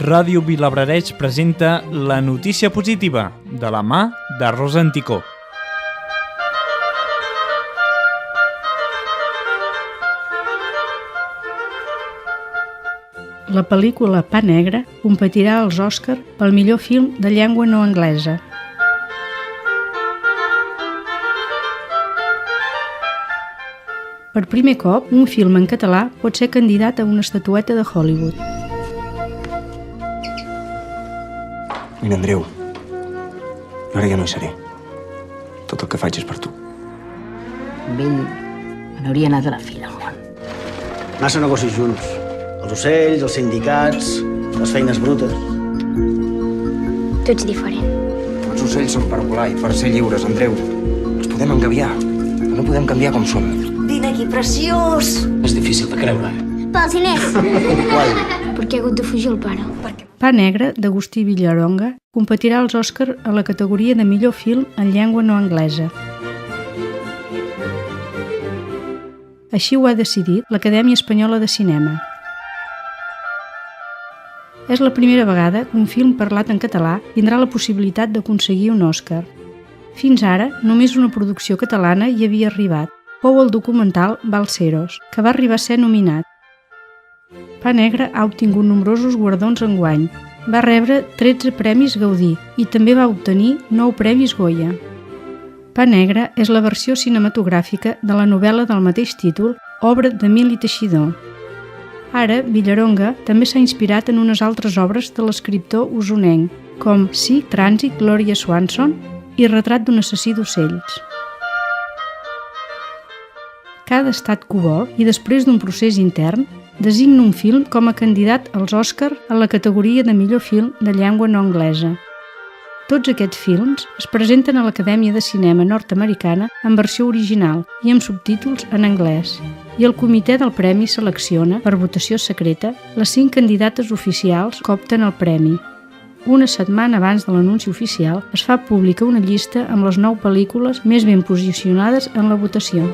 Ràdio Vilablareix presenta La notícia positiva, de la mà de Rosa Anticó. La pel·lícula Pa Negre competirà als Oscar pel millor film de llengua no anglesa. Per primer cop, un film en català pot ser candidat a una estatueta de Hollywood. Mira, Andreu, jo ara ja no hi seré. Tot el que faig és per tu. Amb ell me n'hauria anat a la fi del món. Massa negocis junts. Els ocells, els sindicats, les feines brutes. Tu ets diferent. Els ocells són per volar i per ser lliures, Andreu. Els podem engaviar, però no podem canviar com som. Vine aquí, preciós! És difícil de creure, Pels diners! Qual? Perquè ha hagut de fugir el pare. Pa Negre, d'Agustí Villaronga, competirà als Oscar a la categoria de millor film en llengua no anglesa. Així ho ha decidit l'Acadèmia Espanyola de Cinema. És la primera vegada que un film parlat en català tindrà la possibilitat d'aconseguir un Òscar. Fins ara, només una producció catalana hi havia arribat. Fou el documental Balseros, que va arribar a ser nominat. Pa Negre ha obtingut nombrosos guardons enguany. Va rebre 13 premis Gaudí i també va obtenir 9 premis Goya. Pa Negre és la versió cinematogràfica de la novel·la del mateix títol, obra d'Emili Teixidor. Ara, Villaronga també s'ha inspirat en unes altres obres de l'escriptor usonenc, com Sí, Trànsit, Gloria Swanson i Retrat d'un assassí d'ocells. Cada estat que ho vol, i després d'un procés intern, designa un film com a candidat als Òscar a la categoria de millor film de llengua no anglesa. Tots aquests films es presenten a l'Acadèmia de Cinema nord-americana en versió original i amb subtítols en anglès, i el comitè del premi selecciona, per votació secreta, les 5 candidates oficials que opten al premi. Una setmana abans de l'anunci oficial es fa pública una llista amb les 9 pel·lícules més ben posicionades en la votació.